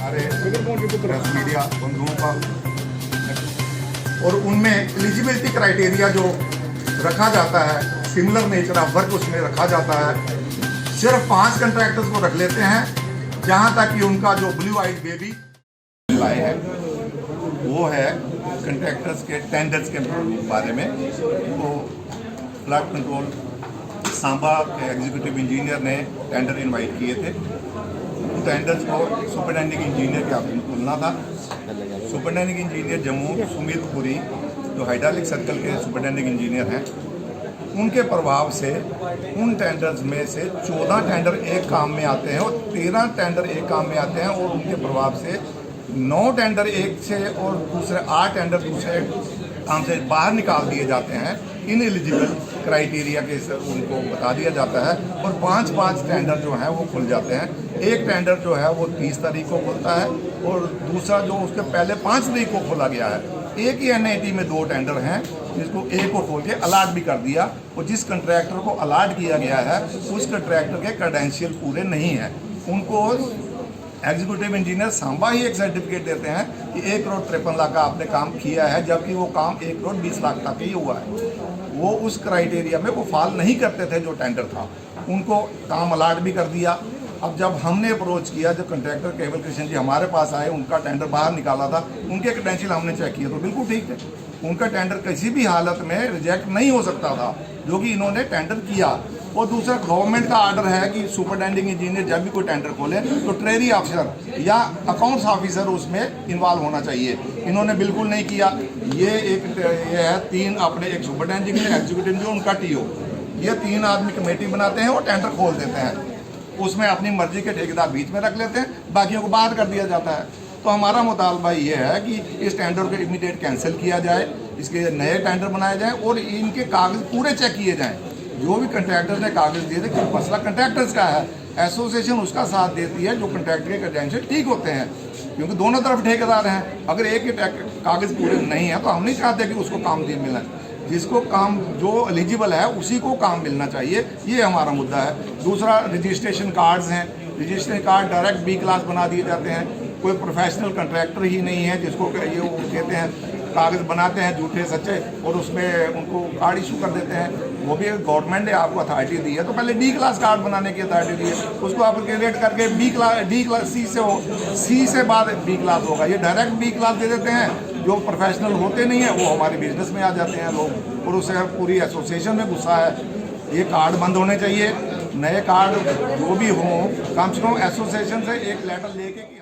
सारे press media बंधुओं का, और उनमें एलिजिबिलिटी क्राइटेरिया जो रखा जाता है, सिमिलर नेचर ऑफ वर्क उसमें रखा जाता है। सिर्फ 5 कंट्रैक्टर्स को रख लेते हैं जहां तक कि उनका जो ब्लू आइड बेबी लाए हैं वो है कंट्रैक्टर्स के टेंडर्स के बारे में। तो फ्लड कंट्रोल सांबा के एग्जीक्यूटिव इंजीनियर ने टेंडर इनवाइट किए थे। टेंडर्स को सुपरिटेंडिंग इंजीनियर के आपने खुलना था। सुपरिटेंडिंग इंजीनियर जम्मू सुमित पुरी जो हाइड्रोलिक सर्कल के सुपरिटेंडिंग इंजीनियर हैं, उनके प्रभाव से उन टेंडर्स में से 14 टेंडर एक काम में आते हैं और 13 टेंडर एक काम में आते हैं, और उनके प्रभाव से 9 टेंडर एक से और दूसरे 8 टेंडर दूसरे काम से बाहर निकाल दिए जाते हैं। इन एलिजिबल क्राइटेरिया के उनको बता दिया जाता है, और 5-5 टेंडर जो हैं वो खुल जाते हैं। एक टेंडर जो है वो 30 तारीख को खुलता है, और दूसरा जो उसके पहले 5 तारीख को खोला गया है। एक ही NIT में 2 टेंडर हैं, जिसको एक को खोल के अलाट भी कर दिया, और जिस कंट्रैक्टर को अलाट किया गया है उस कंट्रैक्टर के क्रेडेंशियल पूरे नहीं हैं। उनको एग्जीक्यूटिव इंजीनियर सांबा ही एक सर्टिफिकेट देते हैं कि 1,53,00,000 का आपने काम किया है, जबकि वो काम 1,20,00,000 तक ही हुआ है। वो उस क्राइटेरिया में वो फॉल नहीं करते थे जो टेंडर था, उनको काम अलाट भी कर दिया। अब जब हमने अप्रोच किया, जब कंट्रैक्टर केवल कृष्ण जी हमारे पास आए, उनका टेंडर बाहर निकाला था, उनके क्रेडेंशियल हमने चेक किया तो बिल्कुल ठीक थे। उनका टेंडर किसी भी हालत में रिजेक्ट नहीं हो सकता था, जो कि इन्होंने टेंडर किया। और दूसरा, गवर्नमेंट का आर्डर है कि सुपरिटेंडिंग इंजीनियर जब भी कोई टेंडर खोले तो ट्रेरी ऑफिसर या अकाउंट्स ऑफिसर उसमें इन्वॉल्व होना चाहिए। इन्होंने बिल्कुल नहीं किया। ये है 3 अपने, एक सुपरिटेंडिंग इंजीनियर, एग्जीक्यूटिव इंजीनियर, उनका TO, ये 3 आदमी कमेटी बनाते हैं और टेंडर खोल देते हैं। उसमें अपनी मर्जी के ठेकेदार बीच में रख लेते हैं, बाकियों को बाहर कर दिया जाता है। तो हमारा मुतालबा ये है कि इस टेंडर को इमीडिएट कैंसिल किया जाए, इसके नए टेंडर बनाए जाएं और इनके कागज पूरे चेक किए जाएं। जो भी कंट्रैक्टर ने कागज दिए थे, क्योंकि मसला कंट्रैक्टर्स का है, एसोसिएशन उसका साथ देती है जो कंट्रैक्टर के क्रेडेंशियल ठीक होते हैं, क्योंकि दोनों तरफ ठेकेदार हैं। अगर एक ही कागज पूरे नहीं है तो हम नहीं चाहते कि उसको काम दिए मिले। जिसको काम जो एलिजिबल है उसी को काम मिलना चाहिए, ये हमारा मुद्दा है। दूसरा, रजिस्ट्रेशन कार्ड्स हैं, registration card direct B class बना दिए जाते हैं। कोई प्रोफेशनल कंट्रैक्टर ही नहीं है जिसको ये वो कहते हैं, कागज़ बनाते हैं झूठे सच्चे और उसमें उनको कार्ड इशू कर देते हैं। वो भी गवर्नमेंट ने आपको अथॉरिटी दी है, तो पहले D क्लास कार्ड बनाने की अथॉरिटी दी है, उसको आप क्रिएट करके D क्लास C से हो, C से बाद B क्लास होगा। ये डायरेक्ट B क्लास दे देते हैं। जो प्रोफेशनल होते नहीं हैं वो हमारे बिजनेस में आ जाते हैं लोग, और उससे पूरी एसोसिएशन में गुस्सा है। ये कार्ड बंद होने चाहिए। नए कार्ड जो भी हों, कम से कम एसोसिएशन से एक लेटर लेके कि